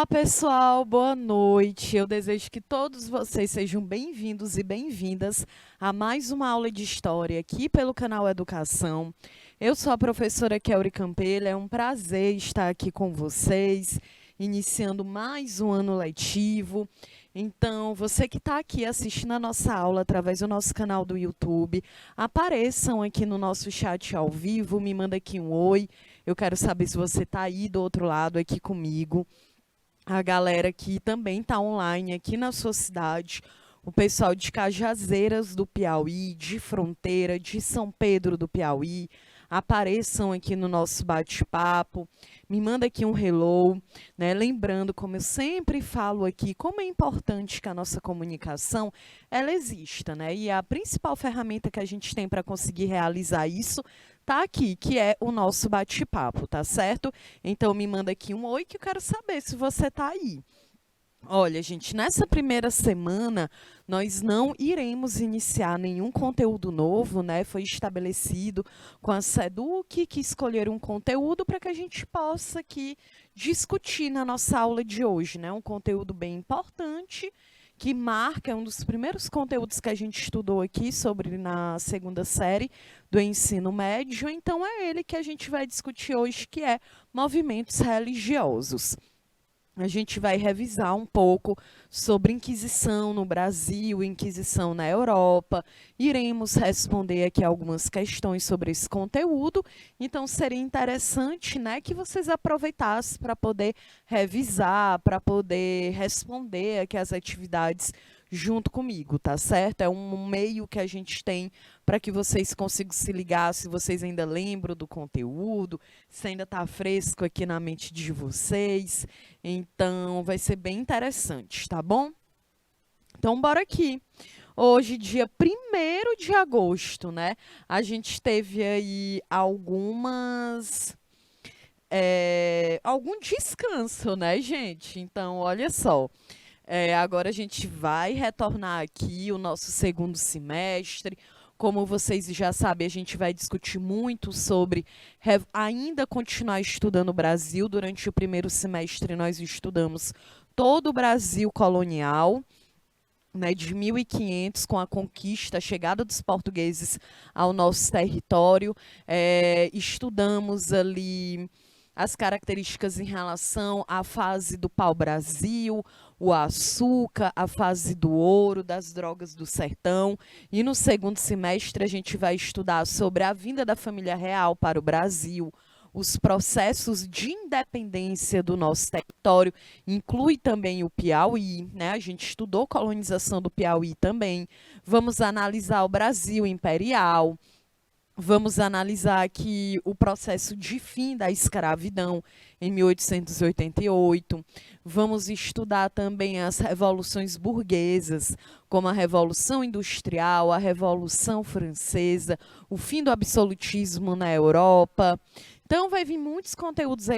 Olá, pessoal, boa noite. Eu desejo que todos vocês sejam bem-vindos e bem-vindas a mais uma aula de história aqui pelo canal Educação. Eu sou a professora Kelly Campelo, é um prazer estar aqui com vocês, iniciando mais um ano letivo. Então, você que está aqui assistindo a nossa aula através do nosso canal do YouTube, apareçam aqui no nosso chat ao vivo, me manda aqui um oi. Eu quero saber se você está aí do outro lado aqui comigo. A galera que também está online aqui na sua cidade, o pessoal de Cajazeiras do Piauí, de Fronteira, de São Pedro do Piauí, apareçam aqui no nosso bate-papo, me manda aqui um hello, né? Lembrando, como eu sempre falo aqui, como é importante que a nossa comunicação, ela exista, né? E a principal ferramenta que a gente tem para conseguir realizar isso tá aqui, que é o nosso bate-papo, tá certo? Então me manda aqui um oi que eu quero saber se você tá aí. Olha, gente, nessa primeira semana nós não iremos iniciar nenhum conteúdo novo, né? Foi estabelecido com a SEDUC que escolher um conteúdo para que a gente possa aqui discutir na nossa aula de hoje, né? Um conteúdo bem importante que marca, é um dos primeiros conteúdos que a gente estudou aqui sobre na segunda série do ensino médio, então é ele que a gente vai discutir hoje, que é movimentos religiosos. A gente vai revisar um pouco sobre Inquisição no Brasil, Inquisição na Europa. Iremos responder aqui algumas questões sobre esse conteúdo. Então, seria interessante, né, que vocês aproveitassem para poder revisar, para poder responder aqui as atividades junto comigo, tá certo? É um meio que a gente tem para que vocês consigam se ligar, se vocês ainda lembram do conteúdo, se ainda está fresco aqui na mente de vocês. Então, vai ser bem interessante, tá bom? Então, bora aqui. Hoje, dia 1º de agosto, né? A gente teve aí algum descanso, né, gente? Então, olha só. Agora a gente vai retornar aqui o nosso segundo semestre. Como vocês já sabem, a gente vai discutir muito sobre ainda continuar estudando o Brasil. Durante o primeiro semestre, nós estudamos todo o Brasil colonial, né, de 1500, com a conquista, a chegada dos portugueses ao nosso território. Estudamos ali as características em relação à fase do pau-brasil, o açúcar, a fase do ouro, das drogas do sertão. E no segundo semestre a gente vai estudar sobre a vinda da família real para o Brasil, os processos de independência do nosso território, inclui também o Piauí, né? A gente estudou colonização do Piauí também. Vamos analisar o Brasil imperial. Vamos analisar aqui o processo de fim da escravidão em 1888. Vamos estudar também as revoluções burguesas, como a Revolução Industrial, a Revolução Francesa, o fim do absolutismo na Europa. Então, vai vir muitos conteúdos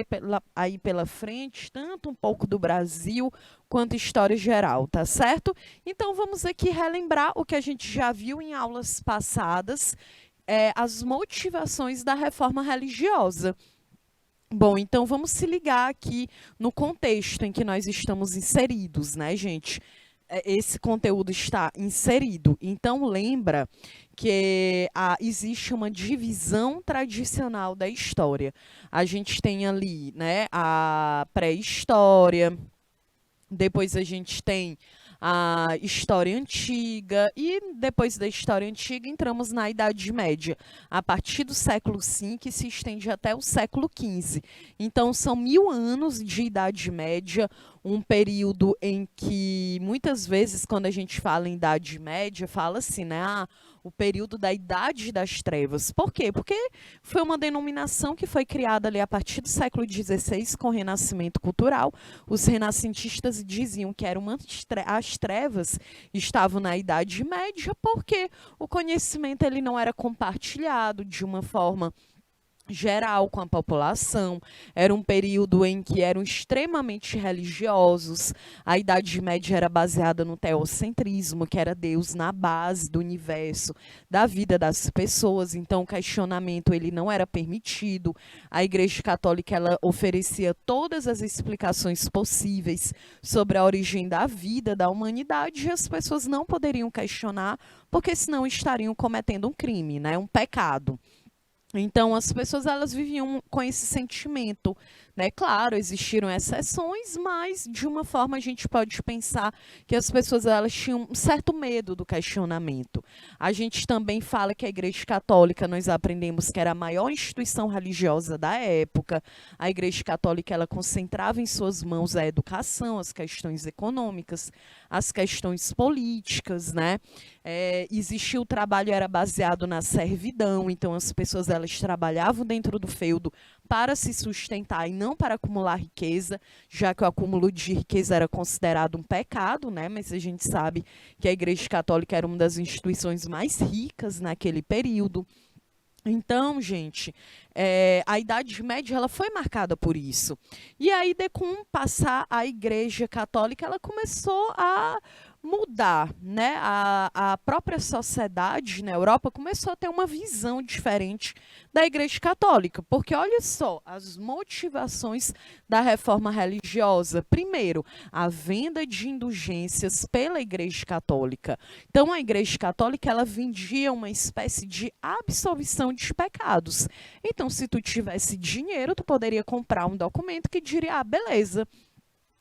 aí pela frente, tanto um pouco do Brasil quanto história geral, tá certo? Então, vamos aqui relembrar o que a gente já viu em aulas passadas, as motivações da reforma religiosa. Bom, então vamos se ligar aqui no contexto em que nós estamos inseridos, né, gente? Esse conteúdo está inserido. Então, lembra que existe uma divisão tradicional da história. A gente tem ali, né, a pré-história, depois a gente tem a história antiga, e depois da história antiga entramos na Idade Média, a partir do século V, que se estende até o século XV. Então, são 1000 anos de Idade Média, um período em que, muitas vezes, quando a gente fala em Idade Média, fala assim, né? O período da Idade das Trevas. Por quê? Porque foi uma denominação que foi criada ali a partir do século XVI, com o Renascimento Cultural. Os renascentistas diziam que as trevas estavam na Idade Média, porque o conhecimento ele não era compartilhado de uma forma geral com a população. Era um período em que eram extremamente religiosos. A Idade Média era baseada no teocentrismo, que era Deus na base do universo, da vida das pessoas. Então, o questionamento ele não era permitido. A Igreja Católica ela oferecia todas as explicações possíveis sobre a origem da vida, da humanidade, e as pessoas não poderiam questionar, porque senão estariam cometendo um crime, né? Um pecado. Então, as pessoas elas viviam com esse sentimento, né? Claro, existiram exceções, mas de uma forma a gente pode pensar que as pessoas elas tinham um certo medo do questionamento. A gente também fala que a Igreja Católica, nós aprendemos que era a maior instituição religiosa da época. A Igreja Católica ela concentrava em suas mãos a educação, as questões econômicas, as questões políticas, né? Existia o trabalho era baseado na servidão, então as pessoas elas trabalhavam dentro do feudo para se sustentar e não para acumular riqueza, já que o acúmulo de riqueza era considerado um pecado, né? Mas a gente sabe que a Igreja Católica era uma das instituições mais ricas naquele período. Então, gente, a Idade Média ela foi marcada por isso. E aí, com passar a Igreja Católica, ela começou a mudar, né? A própria sociedade na Europa começou a ter uma visão diferente da Igreja Católica, porque olha só as motivações da reforma religiosa. Primeiro, a venda de indulgências pela Igreja Católica. Então, a Igreja Católica ela vendia uma espécie de absolvição de pecados. Então, se tu tivesse dinheiro, tu poderia comprar um documento que diria, ah, beleza,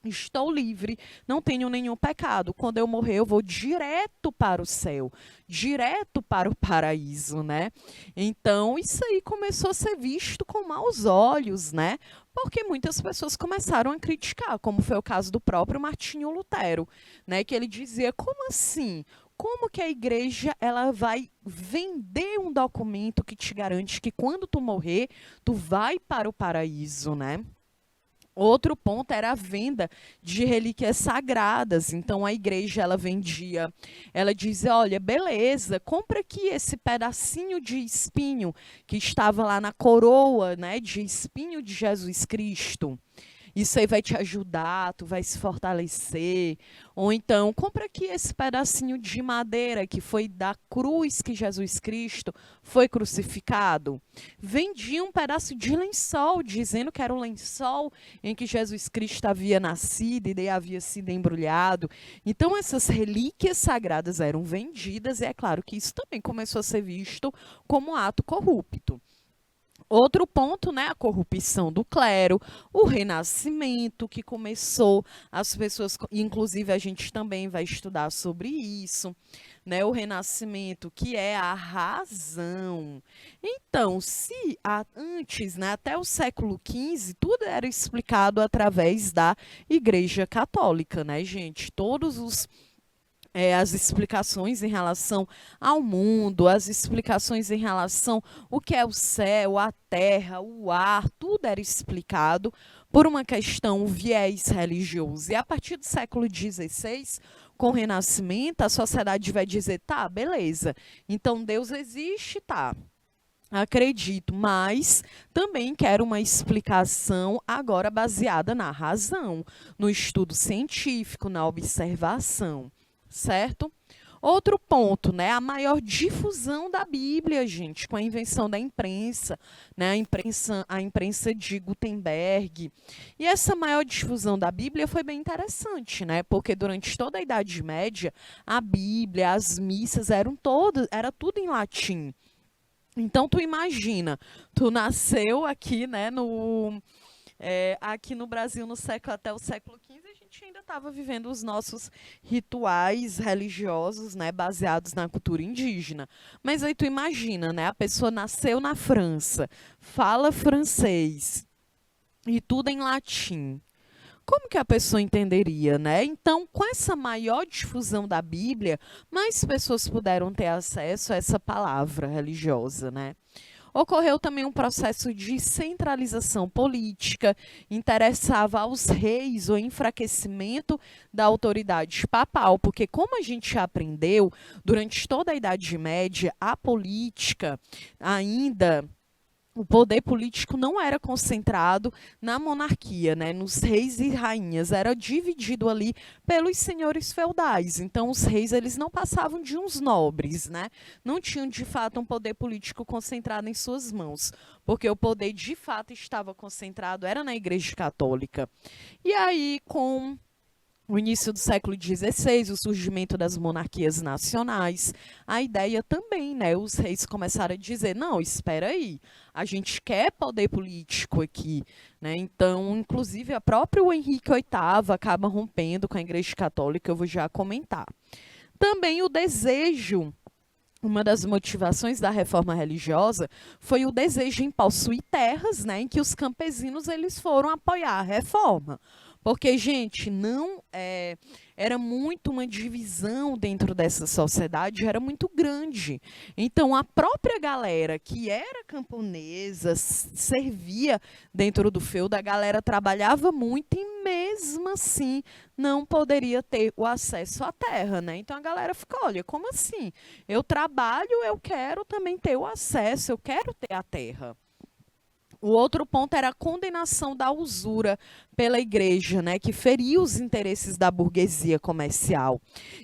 estou livre, não tenho nenhum pecado. Quando eu morrer, eu vou direto para o céu, direto para o paraíso, né? Então, isso aí começou a ser visto com maus olhos, né? Porque muitas pessoas começaram a criticar, como foi o caso do próprio Martinho Lutero, né? Que ele dizia, como assim? Como que a igreja ela vai vender um documento que te garante que quando tu morrer, tu vai para o paraíso, né? Outro ponto era a venda de relíquias sagradas. Então a igreja ela vendia, ela dizia, olha, beleza, compra aqui esse pedacinho de espinho que estava lá na coroa, né, de espinho de Jesus Cristo. Isso aí vai te ajudar, tu vai se fortalecer. Ou então, compra aqui esse pedacinho de madeira que foi da cruz que Jesus Cristo foi crucificado. Vendia um pedaço de lençol, dizendo que era o lençol em que Jesus Cristo havia nascido e daí havia sido embrulhado. Então, essas relíquias sagradas eram vendidas, e é claro que isso também começou a ser visto como ato corrupto. Outro ponto, né, a corrupção do clero, o renascimento que começou, as pessoas, inclusive a gente também vai estudar sobre isso, né, o renascimento que é a razão. Então, se antes, né, até o século XV, tudo era explicado através da Igreja Católica, né, gente? As explicações em relação ao mundo, as explicações em relação o que é o céu, a terra, o ar, tudo era explicado por uma questão, um viés religioso. E a partir do século XVI, com o Renascimento, a sociedade vai dizer, tá, beleza, então Deus existe, tá. Acredito, mas também quero uma explicação agora baseada na razão, no estudo científico, na observação. Certo? Outro ponto, né? A maior difusão da Bíblia, gente, com a invenção da imprensa, né? A imprensa de Gutenberg. E essa maior difusão da Bíblia foi bem interessante, né? Porque durante toda a Idade Média, a Bíblia, as missas era tudo em latim. Então, tu imagina, tu nasceu aqui, né, aqui no Brasil até o século XV, a gente ainda estava vivendo os nossos rituais religiosos, né, baseados na cultura indígena. Mas aí tu imagina, né, a pessoa nasceu na França, fala francês e tudo em latim. Como que a pessoa entenderia, né? Então, com essa maior difusão da Bíblia, mais pessoas puderam ter acesso a essa palavra religiosa, né? Ocorreu também um processo de centralização política, interessava aos reis o enfraquecimento da autoridade papal, porque como a gente já aprendeu, durante toda a Idade Média, a política ainda o poder político não era concentrado na monarquia, né, nos reis e rainhas, era dividido ali pelos senhores feudais. Então, os reis eles não passavam de uns nobres, né, não tinham de fato um poder político concentrado em suas mãos, porque o poder de fato estava concentrado era na Igreja Católica. E aí, com o início do século XVI, o surgimento das monarquias nacionais, a ideia também, né? Os reis começaram a dizer, não, espera aí, a gente quer poder político aqui, né? Então, inclusive, a própria Henrique VIII acaba rompendo com a Igreja Católica, eu vou já comentar. Também o desejo. Uma das motivações da reforma religiosa foi o desejo em possuir terras, né, em que os campesinos eles foram apoiar a reforma. Porque, gente, não era muito uma divisão dentro dessa sociedade, era muito grande. Então, a própria galera que era camponesa, servia dentro do feudo, a galera trabalhava muito e mesmo assim não poderia ter o acesso à terra, né? Então a galera fica, olha, como assim? Eu trabalho, eu quero também ter o acesso, eu quero ter a terra. O outro ponto era a condenação da usura pela igreja, né, que feria os interesses da burguesia comercial.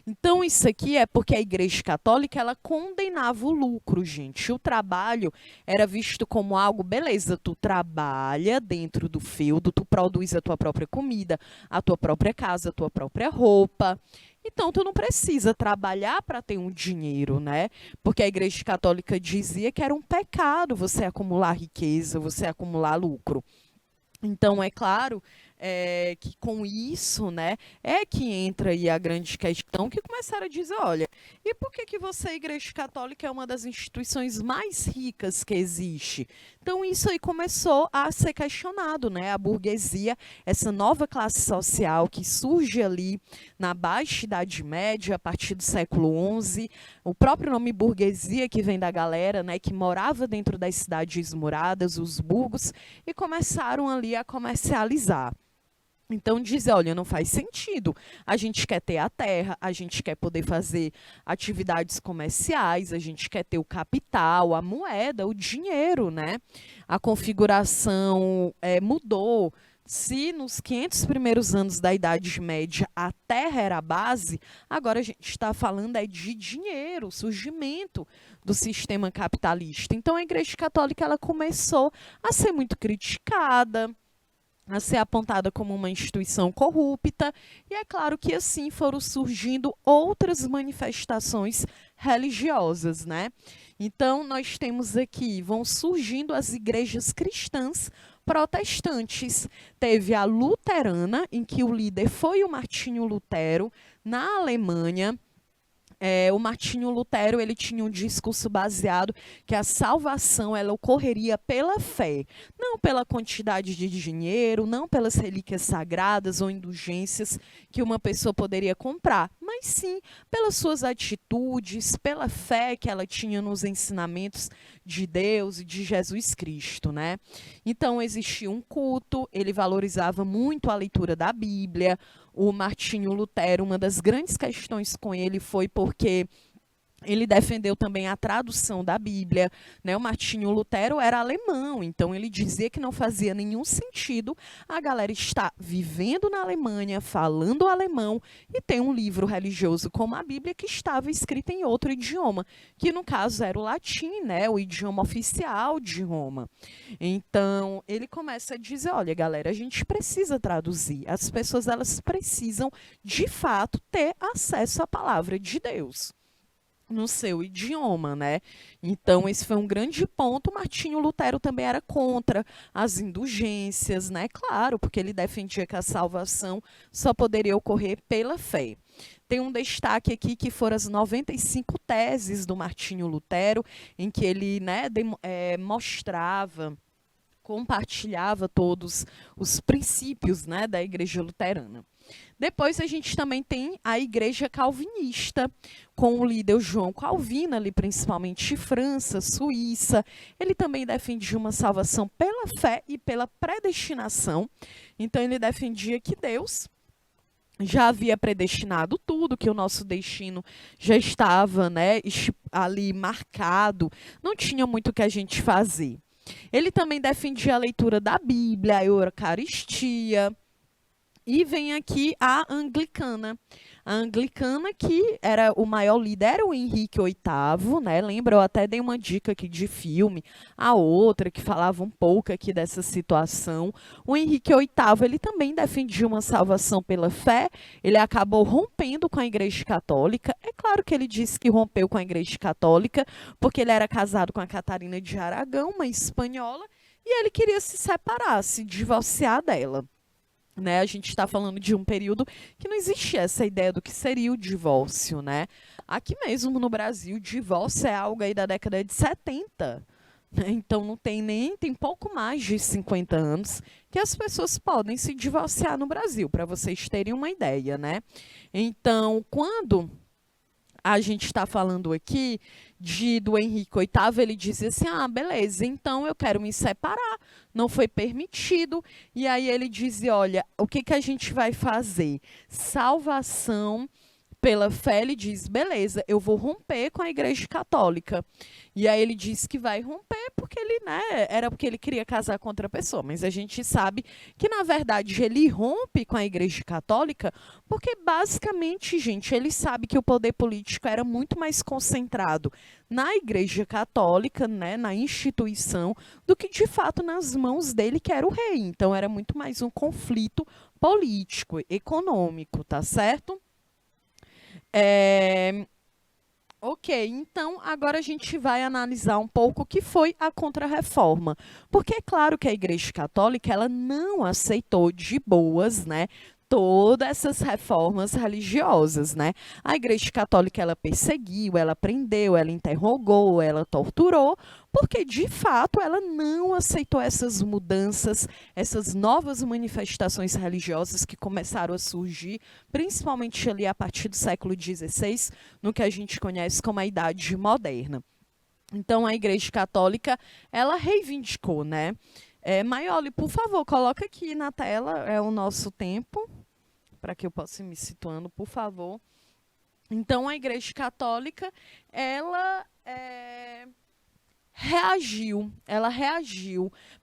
Então, isso aqui é porque a Igreja Católica ela condenava o lucro, gente. O trabalho era visto como algo, beleza, tu trabalha dentro do feudo, tu produz a tua própria comida, a tua própria casa, a tua própria roupa. Então, tu não precisa trabalhar para ter um dinheiro, né? Porque a Igreja Católica dizia que era um pecado você acumular riqueza, você acumular lucro. Então, é claro que com isso, né, é que entra aí a grande questão, que começaram a dizer, olha, e por que você, a Igreja Católica, é uma das instituições mais ricas que existe? Então, isso aí começou a ser questionado, né? A burguesia, essa nova classe social que surge ali na Baixa Idade Média, a partir do século XI, o próprio nome burguesia, que vem da galera, né, que morava dentro das cidades muradas, os burgos, e começaram ali a comercializar. Então dizer, olha, não faz sentido. A gente quer ter a terra, a gente quer poder fazer atividades comerciais, a gente quer ter o capital, a moeda, o dinheiro, né? A configuração mudou. Se nos 500 primeiros anos da Idade Média a terra era a base, agora a gente está falando de dinheiro, surgimento do sistema capitalista. Então a Igreja Católica ela começou a ser muito criticada, a ser apontada como uma instituição corrupta, e é claro que assim foram surgindo outras manifestações religiosas, né? Então, nós temos aqui, vão surgindo as igrejas cristãs protestantes. Teve a luterana, em que o líder foi o Martinho Lutero, na Alemanha. O Martinho Lutero ele tinha um discurso baseado que a salvação ela ocorreria pela fé, não pela quantidade de dinheiro, não pelas relíquias sagradas ou indulgências que uma pessoa poderia comprar, mas sim pelas suas atitudes, pela fé que ela tinha nos ensinamentos de Deus e de Jesus Cristo, né? Então existia um culto, ele valorizava muito a leitura da Bíblia. O Martinho Lutero, uma das grandes questões com ele foi porque ele defendeu também a tradução da Bíblia, né? O Martinho Lutero era alemão, então ele dizia que não fazia nenhum sentido a galera estar vivendo na Alemanha, falando alemão e ter um livro religioso como a Bíblia que estava escrito em outro idioma, que no caso era o latim, né? O idioma oficial de Roma. Então, ele começa a dizer, olha, galera, a gente precisa traduzir. As pessoas elas precisam, de fato, ter acesso à palavra de Deus no seu idioma, né? Então, esse foi um grande ponto. Martinho Lutero também era contra as indulgências, né? Claro, porque ele defendia que a salvação só poderia ocorrer pela fé. Tem um destaque aqui que foram as 95 teses do Martinho Lutero, em que ele, né, mostrava, compartilhava todos os princípios, né, da Igreja Luterana. Depois a gente também tem a Igreja Calvinista, com o líder João Calvino, ali principalmente de França, Suíça. Ele também defendia uma salvação pela fé e pela predestinação. Então ele defendia que Deus já havia predestinado tudo, que o nosso destino já estava, né, ali marcado, não tinha muito o que a gente fazer. Ele também defendia a leitura da Bíblia, a Eucaristia. E vem aqui a anglicana. A anglicana, que era o maior líder, era o Henrique VIII, né? Lembra? Eu até dei uma dica aqui de filme, a outra que falava um pouco aqui dessa situação. O Henrique VIII, ele também defendia uma salvação pela fé, ele acabou rompendo com a Igreja Católica. É claro que ele disse que rompeu com a Igreja Católica, porque ele era casado com a Catarina de Aragão, uma espanhola, e ele queria se separar, se divorciar dela. Né, a gente está falando de um período que não existia essa ideia do que seria o divórcio, né? Aqui mesmo no Brasil, divórcio é algo aí da década de 70, né? Então não tem pouco mais de 50 anos que as pessoas podem se divorciar no Brasil, para vocês terem uma ideia, né? Então, quando a gente está falando aqui do Henrique VIII, ele dizia assim, beleza, então eu quero me separar, não foi permitido, e aí ele dizia, olha, o que a gente vai fazer? Salvação pela fé, ele diz, beleza, eu vou romper com a Igreja Católica. E aí ele diz que vai romper porque ele, né, era porque ele queria casar com outra pessoa, mas a gente sabe que, na verdade, ele rompe com a Igreja Católica porque, basicamente, gente, ele sabe que o poder político era muito mais concentrado na Igreja Católica, né, na instituição, do que, de fato, nas mãos dele, que era o rei. Então, era muito mais um conflito político, econômico, tá certo? Ok, então agora a gente vai analisar um pouco o que foi a Contra-Reforma. Porque é claro que a Igreja Católica ela não aceitou de boas, né, todas essas reformas religiosas, né? A Igreja Católica ela perseguiu, ela prendeu, ela interrogou, ela torturou, porque de fato ela não aceitou essas mudanças, essas novas manifestações religiosas que começaram a surgir, principalmente ali a partir do século XVI, no que a gente conhece como a Idade Moderna. Então a Igreja Católica ela reivindicou, né? Maioli, por favor, coloca aqui na tela o nosso tempo, para que eu possa ir me situando, por favor. Então, a Igreja Católica, ela reagiu.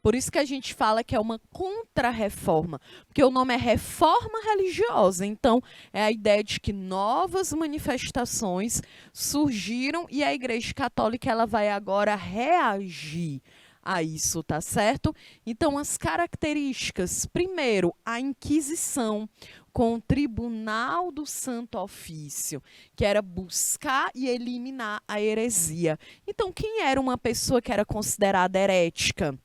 Por isso que a gente fala que é uma contra-reforma, porque o nome é reforma religiosa. Então, é a ideia de que novas manifestações surgiram e a Igreja Católica ela vai agora reagir a isso, tá certo? Então, as características. Primeiro, a Inquisição com o Tribunal do Santo Ofício, que era buscar e eliminar a heresia. Então, quem era uma pessoa que era considerada herética?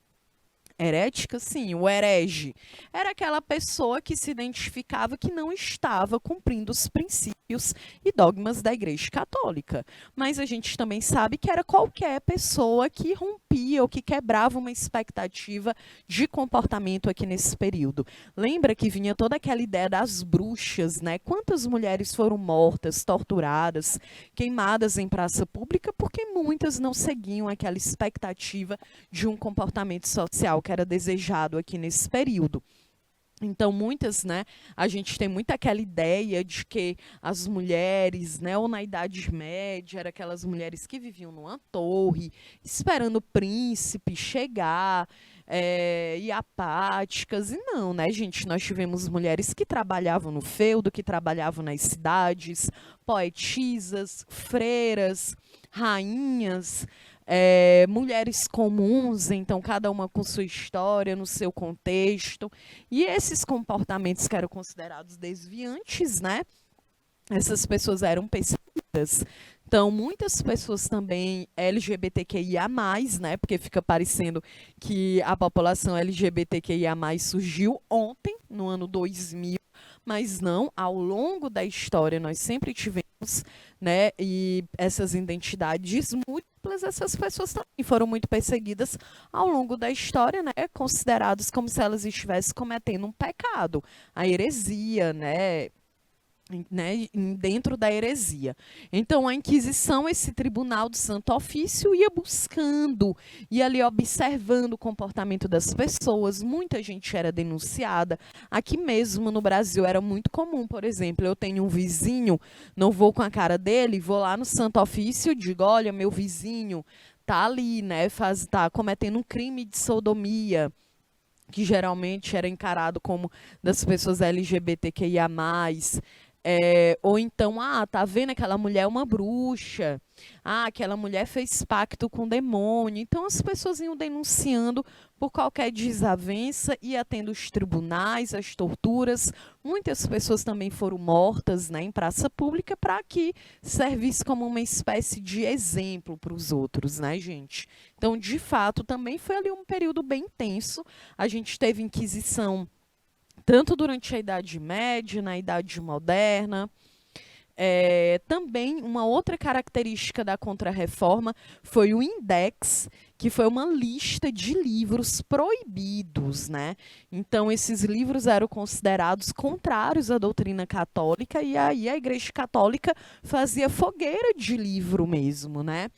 Herética, sim, o herege. Era aquela pessoa que se identificava que não estava cumprindo os princípios e dogmas da Igreja Católica. Mas a gente também sabe que era qualquer pessoa que rompia ou que quebrava uma expectativa de comportamento aqui nesse período. Lembra que vinha toda aquela ideia das bruxas, né? Quantas mulheres foram mortas, torturadas, queimadas em praça pública porque muitas não seguiam aquela expectativa de um comportamento social que era desejado aqui nesse período. Então, muitas, né, a gente tem muito aquela ideia de que as mulheres, né, ou na Idade Média, eram aquelas mulheres que viviam numa torre, esperando o príncipe chegar, e apáticas. E não, né, gente? Nós tivemos mulheres que trabalhavam no feudo, que trabalhavam nas cidades, poetisas, freiras, rainhas, mulheres comuns, então cada uma com sua história, no seu contexto. E esses comportamentos que eram considerados desviantes, né? Essas pessoas eram perseguidas. Então, muitas pessoas também LGBTQIA+, né? Porque fica parecendo que a população LGBTQIA+, surgiu ontem, no ano 2000, mas não, ao longo da história nós sempre tivemos, né, e essas identidades múltiplas, essas pessoas também foram muito perseguidas ao longo da história, né, consideradas como se elas estivessem cometendo um pecado, a heresia, né, dentro da heresia. Então, a Inquisição, esse tribunal do Santo Ofício, ia buscando, ia ali observando o comportamento das pessoas, muita gente era denunciada. Aqui mesmo no Brasil era muito comum, por exemplo, eu tenho um vizinho, não vou com a cara dele, vou lá no Santo Ofício e digo, olha, meu vizinho tá ali, né, tá cometendo um crime de sodomia, que geralmente era encarado como das pessoas LGBTQIA+, ou então, tá vendo, aquela mulher é uma bruxa, aquela mulher fez pacto com o demônio. Então as pessoas iam denunciando por qualquer desavença, ia tendo os tribunais, as torturas. Muitas pessoas também foram mortas, né, em praça pública, para que servisse como uma espécie de exemplo para os outros, né, gente? Então, de fato, também foi ali um período bem tenso. A gente teve Inquisição tanto durante a Idade Média, na Idade Moderna. Também uma outra característica da Contra-Reforma foi o Index, que foi uma lista de livros proibidos, né? Então, esses livros eram considerados contrários à doutrina católica, e aí a Igreja Católica fazia fogueira de livro mesmo, né?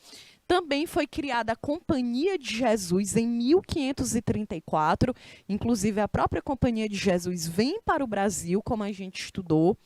Também foi criada a Companhia de Jesus em 1534. Inclusive, a própria Companhia de Jesus vem para o Brasil, como a gente estudou.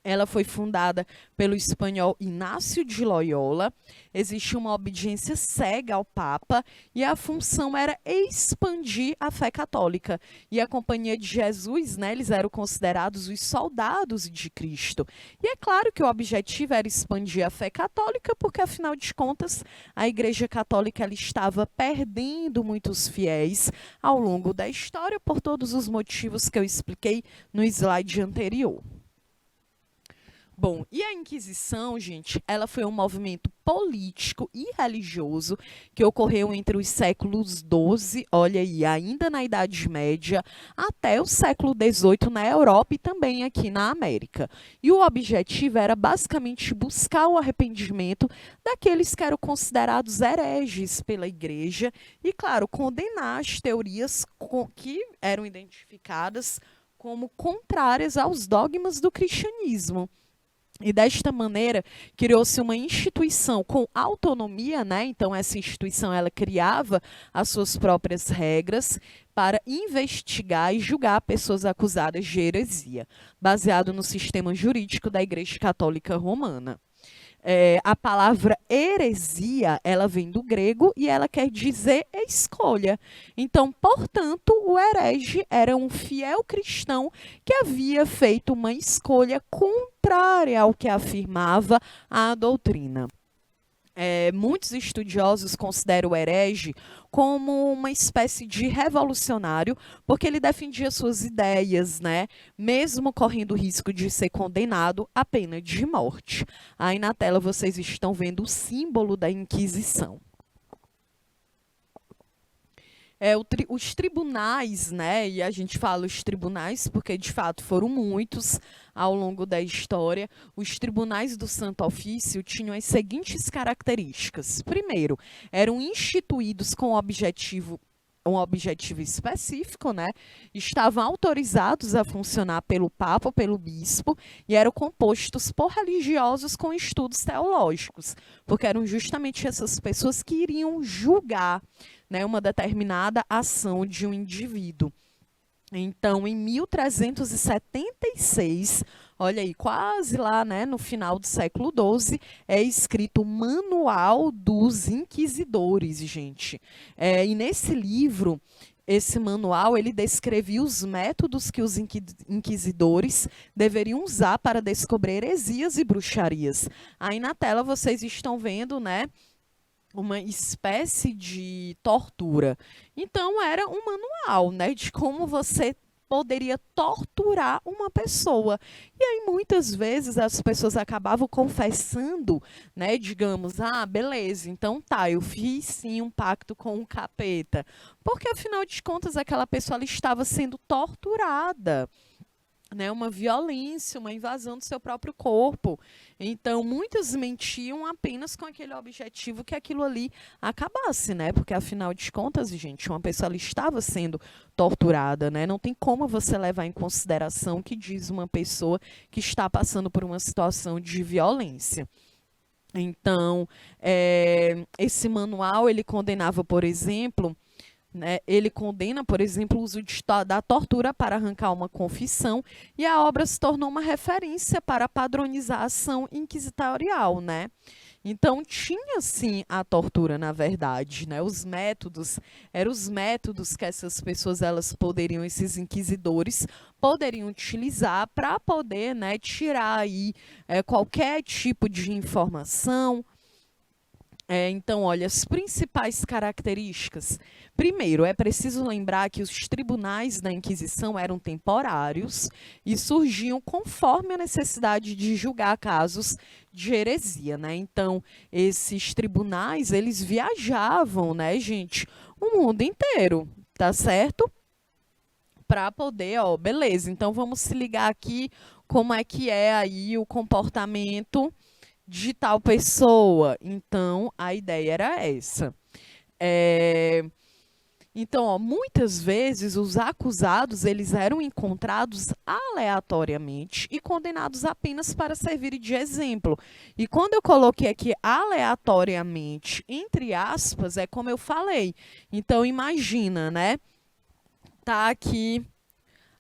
Ela foi fundada pelo espanhol Inácio de Loyola. Existia uma obediência cega ao Papa e a função era expandir a fé católica. E a Companhia de Jesus, né, eles eram considerados os soldados de Cristo. E é claro que o objetivo era expandir a fé católica, porque, afinal de contas, a Igreja Católica ela estava perdendo muitos fiéis ao longo da história, por todos os motivos que eu expliquei no slide anterior. Bom, e a Inquisição, gente, ela foi um movimento político e religioso que ocorreu entre os séculos XII, olha aí, ainda na Idade Média, até o século XVIII na Europa e também aqui na América. E o objetivo era basicamente buscar o arrependimento daqueles que eram considerados hereges pela Igreja e, claro, condenar as teorias que eram identificadas como contrárias aos dogmas do cristianismo. E desta maneira criou-se uma instituição com autonomia, né? Então essa instituição ela criava as suas próprias regras para investigar e julgar pessoas acusadas de heresia, baseado no sistema jurídico da Igreja Católica Romana. A palavra heresia, ela vem do grego e ela quer dizer escolha. Então, portanto, o herege era um fiel cristão que havia feito uma escolha contrária ao que afirmava a doutrina. Muitos estudiosos consideram o herege como uma espécie de revolucionário, porque ele defendia suas ideias, né? Mesmo correndo o risco de ser condenado à pena de morte. Aí na tela vocês estão vendo o símbolo da Inquisição. Os tribunais, né? E a gente fala os tribunais porque de fato foram muitos ao longo da história. Os tribunais do Santo Ofício tinham as seguintes características. Primeiro, eram instituídos com um objetivo específico, né? Estavam autorizados a funcionar pelo Papa ou pelo Bispo e eram compostos por religiosos com estudos teológicos, porque eram justamente essas pessoas que iriam julgar, né, uma determinada ação de um indivíduo. Então, em 1376, olha aí, quase lá, né, no final do século XII, é escrito o Manual dos Inquisidores, gente. E nesse livro, esse manual, ele descrevia os métodos que os inquisidores deveriam usar para descobrir heresias e bruxarias. Aí na tela vocês estão vendo, né, uma espécie de tortura. Então, era um manual, né, de como você poderia torturar uma pessoa. E aí, muitas vezes, as pessoas acabavam confessando, né, digamos, beleza, então tá, eu fiz sim um pacto com o capeta. Porque, afinal de contas, aquela pessoa ela estava sendo torturada, né, uma violência, uma invasão do seu próprio corpo. Então, muitos mentiam apenas com aquele objetivo que aquilo ali acabasse, né? Porque, afinal de contas, gente, uma pessoa ela estava sendo torturada, né? Não tem como você levar em consideração o que diz uma pessoa que está passando por uma situação de violência. Então, esse manual, ele condenava, por exemplo, né? Ele condena, por exemplo, o uso da tortura para arrancar uma confissão, e a obra se tornou uma referência para padronizar a ação inquisitorial, né? Então, tinha sim a tortura, na verdade, né? Os métodos, eram os métodos que essas pessoas, elas poderiam, esses inquisidores, poderiam utilizar para poder, né, tirar aí qualquer tipo de informação. Então, olha, as principais características. Primeiro, é preciso lembrar que os tribunais da Inquisição eram temporários e surgiam conforme a necessidade de julgar casos de heresia, né? Então, esses tribunais, eles viajavam, né, gente, o mundo inteiro, tá certo? Para poder, ó, beleza. Então, vamos se ligar aqui como é que é aí o comportamento de tal pessoa. Então, a ideia era essa. É, Então, ó, muitas vezes os acusados eles eram encontrados aleatoriamente e condenados apenas para servirem de exemplo. E quando eu coloquei aqui aleatoriamente, entre aspas, é como eu falei. Então, imagina, né? Tá aqui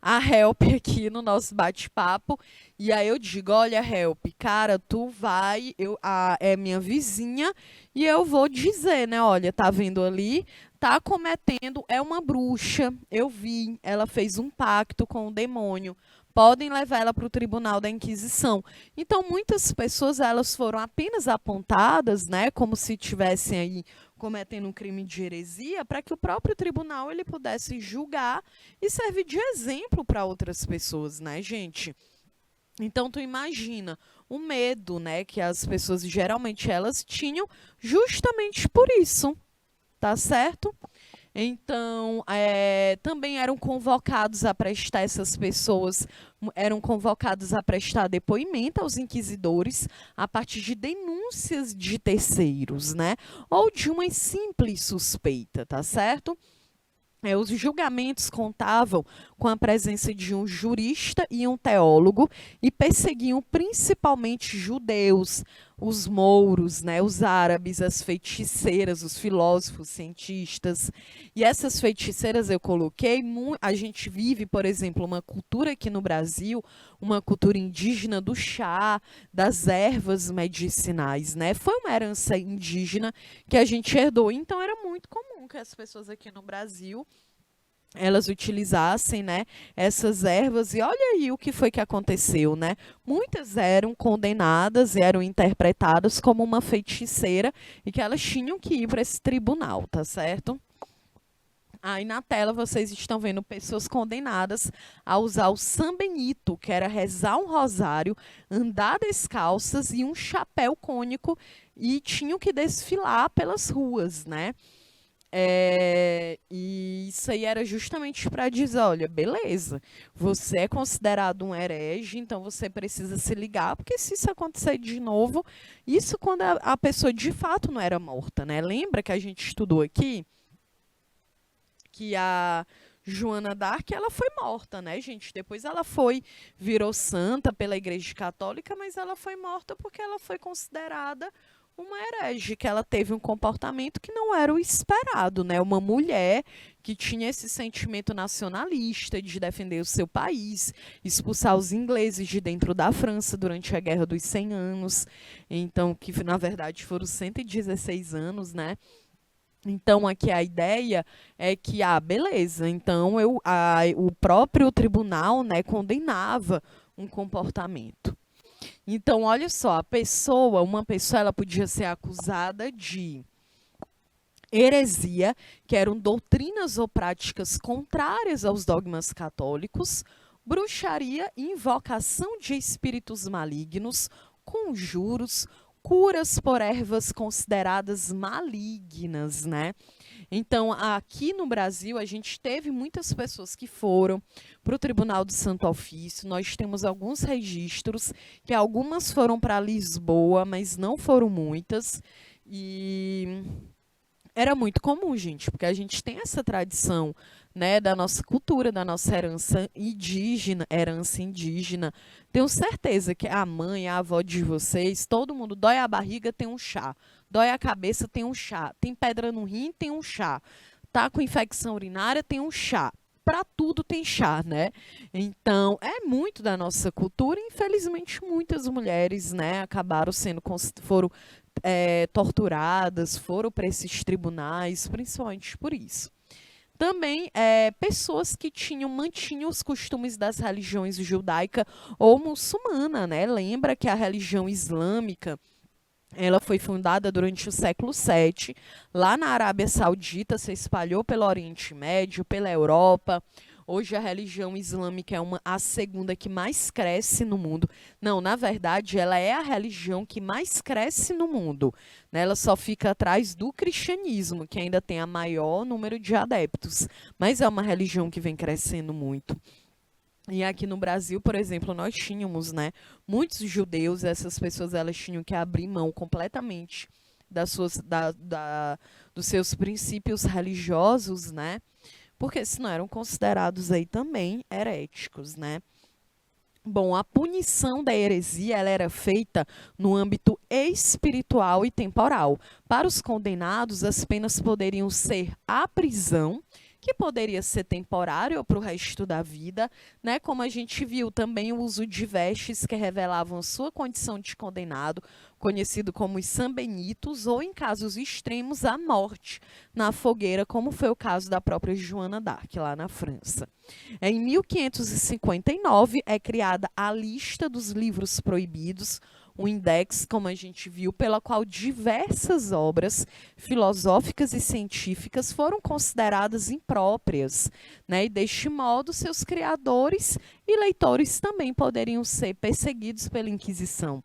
a Help aqui no nosso bate-papo. E aí eu digo, olha, Help, cara, tu vai, é minha vizinha, e eu vou dizer, né? Olha, tá vendo ali? Tá cometendo, é uma bruxa. Eu vi, ela fez um pacto com o demônio. Podem levar ela para o tribunal da Inquisição. Então, muitas pessoas elas foram apenas apontadas, né, como se tivessem aí cometendo um crime de heresia, para que o próprio tribunal ele pudesse julgar e servir de exemplo para outras pessoas, né, gente? Então tu imagina o medo, né, que as pessoas geralmente elas tinham justamente por isso, tá certo? Então, também eram convocados a prestar, essas pessoas eram convocadas a prestar depoimento aos inquisidores a partir de denúncias de terceiros, né? Ou de uma simples suspeita, tá certo? Os julgamentos contavam com a presença de um jurista e um teólogo e perseguiam principalmente judeus, os mouros, né, os árabes, as feiticeiras, os filósofos, cientistas. E essas feiticeiras eu coloquei, a gente vive, por exemplo, uma cultura aqui no Brasil, uma cultura indígena do chá, das ervas medicinais, né? Foi uma herança indígena que a gente herdou, então era muito comum que as pessoas aqui no Brasil elas utilizassem, né, essas ervas, e olha aí o que foi que aconteceu, né? Muitas eram condenadas e eram interpretadas como uma feiticeira e que elas tinham que ir para esse tribunal, tá certo? Aí na tela vocês estão vendo pessoas condenadas a usar o sambenito, que era rezar um rosário, andar descalças e um chapéu cônico, e tinham que desfilar pelas ruas, né? E isso aí era justamente para dizer, olha, beleza, você é considerado um herege, então você precisa se ligar, porque se isso acontecer de novo, isso quando a pessoa de fato não era morta, né? Lembra que a gente estudou aqui que a Joana d'Arc, ela foi morta, né, gente? Depois ela virou santa pela Igreja Católica, mas ela foi morta porque ela foi considerada uma herege, que ela teve um comportamento que não era o esperado, né? Uma mulher que tinha esse sentimento nacionalista de defender o seu país, expulsar os ingleses de dentro da França durante a Guerra dos 100 Anos, então, que na verdade foram 116 anos, né? Então, aqui a ideia é que, beleza, então o próprio tribunal, né, condenava um comportamento. Então, olha só, uma pessoa, ela podia ser acusada de heresia, que eram doutrinas ou práticas contrárias aos dogmas católicos, bruxaria, invocação de espíritos malignos, conjuros, curas por ervas consideradas malignas, né? Então, aqui no Brasil, a gente teve muitas pessoas que foram para o Tribunal do Santo Ofício. Nós temos alguns registros, que algumas foram para Lisboa, mas não foram muitas. E era muito comum, gente, porque a gente tem essa tradição, né, da nossa cultura, da nossa herança indígena. Tenho certeza que a mãe, a avó de vocês, todo mundo dói a barriga, tem um chá. Dói a cabeça, tem um chá. Tem pedra no rim, tem um chá. tá com infecção urinária, tem um chá. Para tudo tem chá, né? Então, é muito da nossa cultura. Infelizmente, muitas mulheres, né, acabaram foram torturadas, foram para esses tribunais, principalmente por isso. Também pessoas que mantinham os costumes das religiões judaica ou muçulmana, né? Lembra que a religião islâmica ela foi fundada durante o século VII, lá na Arábia Saudita, se espalhou pelo Oriente Médio, pela Europa. Hoje a religião islâmica é a segunda que mais cresce no mundo. Não, na verdade, ela é a religião que mais cresce no mundo, né? Ela só fica atrás do cristianismo, que ainda tem a maior número de adeptos. Mas é uma religião que vem crescendo muito. E aqui no Brasil, por exemplo, nós tínhamos, né, muitos judeus, essas pessoas elas tinham que abrir mão completamente dos seus princípios religiosos, né, porque senão eram considerados aí também heréticos, né. Bom, a punição da heresia ela era feita no âmbito espiritual e temporal. Para os condenados, as penas poderiam ser a prisão, que poderia ser temporário ou para o resto da vida, né? Como a gente viu também o uso de vestes que revelavam sua condição de condenado, conhecido como os sambenitos, ou em casos extremos, a morte na fogueira, como foi o caso da própria Joana d'Arc, lá na França. Em 1559 é criada a lista dos livros proibidos, um index, como a gente viu, pela qual diversas obras filosóficas e científicas foram consideradas impróprias, né? E deste modo, seus criadores e leitores também poderiam ser perseguidos pela Inquisição.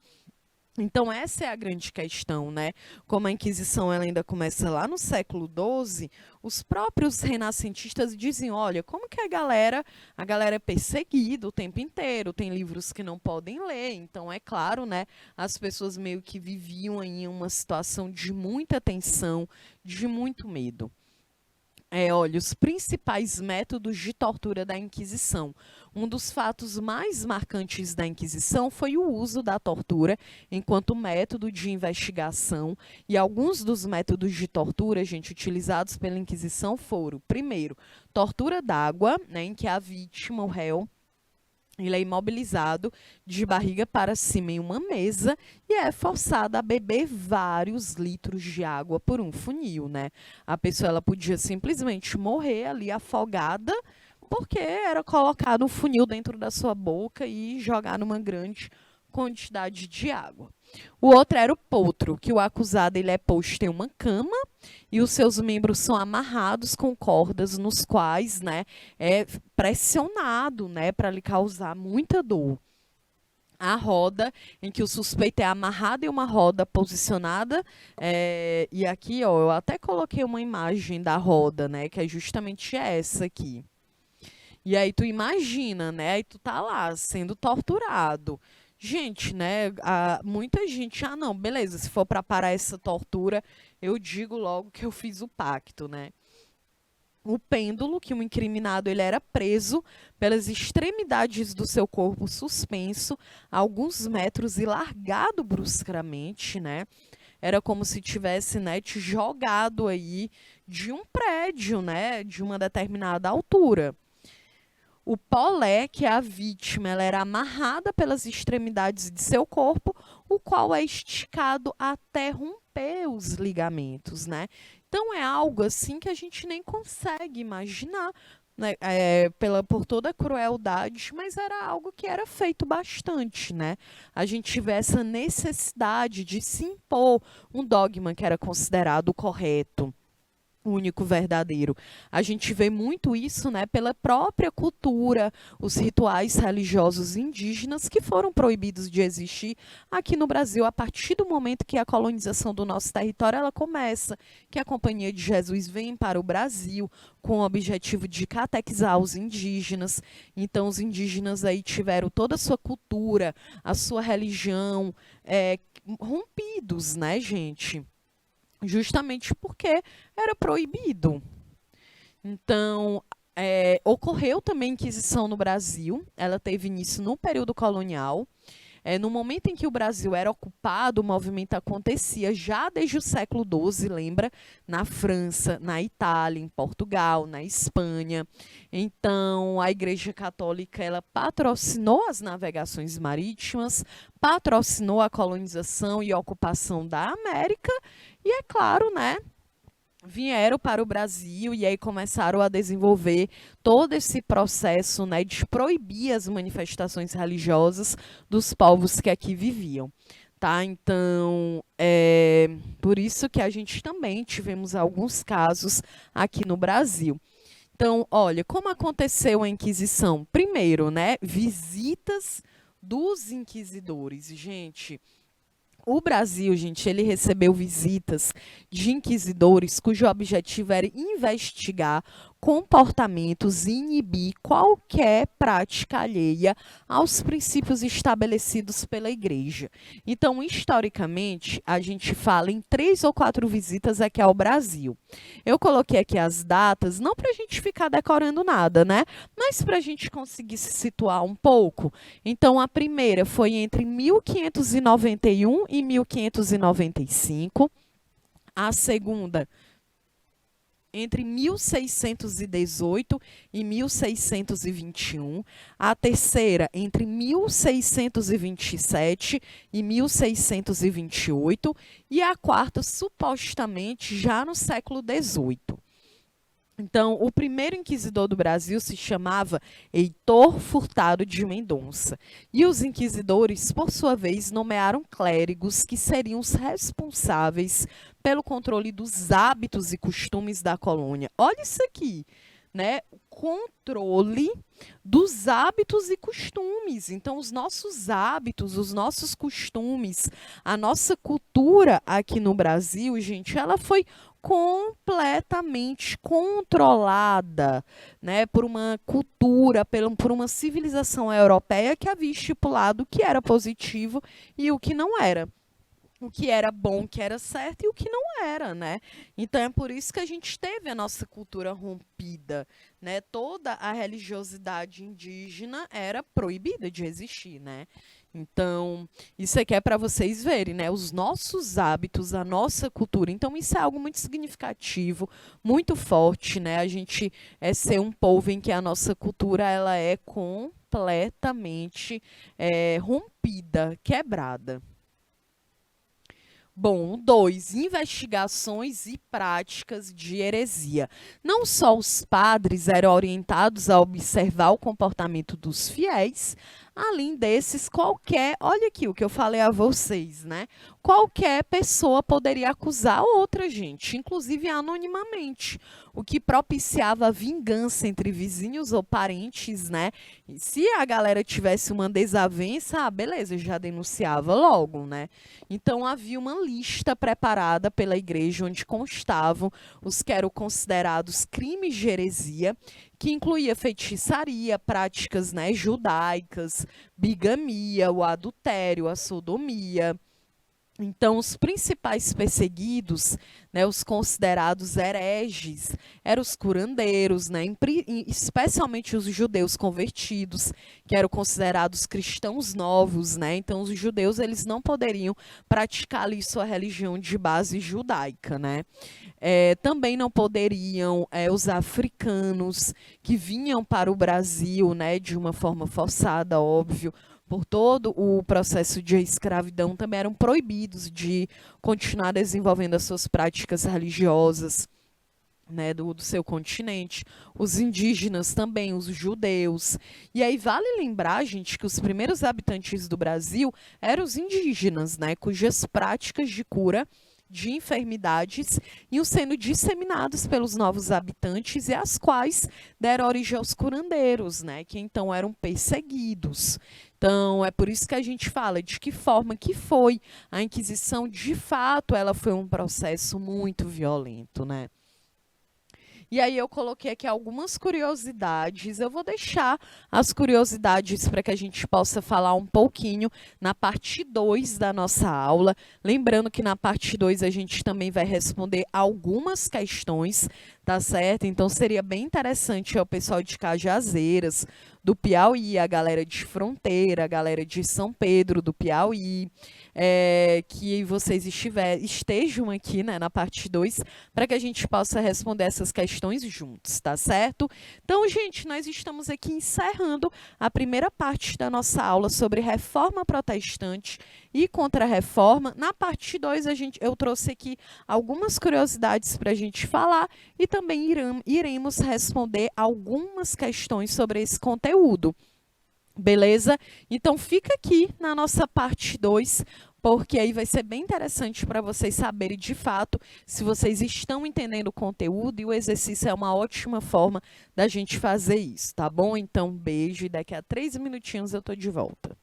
Então, essa é a grande questão, né? Como a Inquisição ela ainda começa lá no século XII, os próprios renascentistas dizem, olha, como que a galera é perseguida o tempo inteiro, tem livros que não podem ler, então é claro, né? As pessoas meio que viviam em uma situação de muita tensão, de muito medo. Olha, os principais métodos de tortura da Inquisição. Um dos fatos mais marcantes da Inquisição foi o uso da tortura enquanto método de investigação. E alguns dos métodos de tortura, gente, utilizados pela Inquisição foram, primeiro, tortura d'água, né, em que a vítima, o réu, ele é imobilizado de barriga para cima em uma mesa e é forçada a beber vários litros de água por um funil, né? A pessoa ela podia simplesmente morrer ali afogada porque era colocado um funil dentro da sua boca e jogar numa grande quantidade de água. O outro era o potro, que o acusado ele é posto em uma cama e os seus membros são amarrados com cordas nos quais, né, é pressionado, né, para lhe causar muita dor. A roda, em que o suspeito é amarrado em uma roda posicionada, e aqui, ó, eu até coloquei uma imagem da roda, né, que é justamente essa aqui. E aí tu imagina, né, aí tu tá lá sendo torturado. Gente, né, muita gente, não, beleza, se for para parar essa tortura, eu digo logo que eu fiz o pacto, né. O pêndulo, que o incriminado ele era preso pelas extremidades do seu corpo suspenso a alguns metros e largado bruscamente, né. Era como se tivesse, né, te jogado aí de um prédio, né, de uma determinada altura. O polé, que é a vítima, ela era amarrada pelas extremidades de seu corpo, o qual é esticado até romper os ligamentos, né? Então é algo assim que a gente nem consegue imaginar, né? Por toda a crueldade, mas era algo que era feito bastante, né? A gente tiver essa necessidade de se impor um dogma que era considerado correto, único verdadeiro. A gente vê muito isso, né, pela própria cultura, os rituais religiosos indígenas que foram proibidos de existir aqui no Brasil a partir do momento que a colonização do nosso território ela começa, que a Companhia de Jesus vem para o Brasil com o objetivo de catequizar os indígenas. Então os indígenas aí tiveram toda a sua cultura, a sua religião rompidos, né, gente? Justamente porque era proibido. Então, ocorreu também a Inquisição no Brasil, ela teve início no período colonial, No momento em que o Brasil era ocupado, o movimento acontecia já desde o século XII, lembra? Na França, na Itália, em Portugal, na Espanha. Então, a Igreja Católica ela patrocinou as navegações marítimas, patrocinou a colonização e ocupação da América e, é claro, né? Vieram para o Brasil e aí começaram a desenvolver todo esse processo, né, de proibir as manifestações religiosas dos povos que aqui viviam. Tá? Então, por isso que a gente também tivemos alguns casos aqui no Brasil. Então, olha, como aconteceu a Inquisição? Primeiro, né, visitas dos inquisidores. Gente, o Brasil, gente, ele recebeu visitas de inquisidores cujo objetivo era investigar comportamentos e inibir qualquer prática alheia aos princípios estabelecidos pela Igreja. Então, historicamente, a gente fala em 3 ou 4 visitas aqui ao Brasil. Eu coloquei aqui as datas, não para a gente ficar decorando nada, né? Mas para a gente conseguir se situar um pouco. Então, a primeira foi entre 1591 e 1595. A segunda, entre 1618 e 1621. A terceira, entre 1627 e 1628. E a quarta, supostamente, já no século XVIII. Então, o primeiro inquisidor do Brasil se chamava Heitor Furtado de Mendonça. E os inquisidores, por sua vez, nomearam clérigos que seriam os responsáveis pelo controle dos hábitos e costumes da colônia. Olha isso aqui, né? Controle dos hábitos e costumes. Então, os nossos hábitos, os nossos costumes, a nossa cultura aqui no Brasil, gente, ela foi completamente controlada, né, por uma cultura, por uma civilização europeia que havia estipulado o que era positivo e o que não era. O que era bom, o que era certo e o que não era, né? Então é por isso que a gente teve a nossa cultura rompida, né? Toda a religiosidade indígena era proibida de existir, né? Então, isso aqui é para vocês verem, né? Os nossos hábitos, a nossa cultura. Então, isso é algo muito significativo, muito forte, né? A gente ser um povo em que a nossa cultura ela é completamente rompida, quebrada. Bom, 2, investigações e práticas de heresia. Não só os padres eram orientados a observar o comportamento dos fiéis, além desses, olha aqui o que eu falei a vocês, né? Qualquer pessoa poderia acusar outra, gente, inclusive anonimamente, o que propiciava a vingança entre vizinhos ou parentes, né? E se a galera tivesse uma desavença, beleza, já denunciava logo, né? Então, havia uma lista preparada pela igreja onde constavam os que eram considerados crimes de heresia, que incluía feitiçaria, práticas, né, judaicas, bigamia, o adultério, a sodomia. Então, os principais perseguidos, né, os considerados hereges, eram os curandeiros, né, especialmente os judeus convertidos, que eram considerados cristãos novos, né? Então, os judeus eles não poderiam praticar ali sua religião de base judaica, né? Também não poderiam os africanos que vinham para o Brasil, né, de uma forma forçada, óbvio, por todo o processo de escravidão, também eram proibidos de continuar desenvolvendo as suas práticas religiosas, né, do seu continente. Os indígenas também, os judeus. E aí vale lembrar, gente, que os primeiros habitantes do Brasil eram os indígenas, né, cujas práticas de cura de enfermidades iam sendo disseminados pelos novos habitantes e as quais deram origem aos curandeiros, né, que então eram perseguidos. Então, é por isso que a gente fala de que forma que foi a Inquisição. De fato, ela foi um processo muito violento, né? E aí eu coloquei aqui algumas curiosidades. Eu vou deixar as curiosidades para que a gente possa falar um pouquinho na parte 2 da nossa aula. Lembrando que na parte 2 a gente também vai responder algumas questões tá certo? Então seria bem interessante o pessoal de Cajazeiras, do Piauí, a galera de Fronteira, a galera de São Pedro, do Piauí, que vocês estejam aqui, né, na parte 2, para que a gente possa responder essas questões juntos, tá certo? Então, gente, nós estamos aqui encerrando a primeira parte da nossa aula sobre reforma protestante e contra-reforma. Na parte 2, eu trouxe aqui algumas curiosidades para a gente falar e também iremos responder algumas questões sobre esse conteúdo. Beleza? Então, fica aqui na nossa parte 2, porque aí vai ser bem interessante para vocês saberem de fato se vocês estão entendendo o conteúdo, e o exercício é uma ótima forma da gente fazer isso, tá bom? Então, beijo, e daqui a 3 minutinhos eu tô de volta.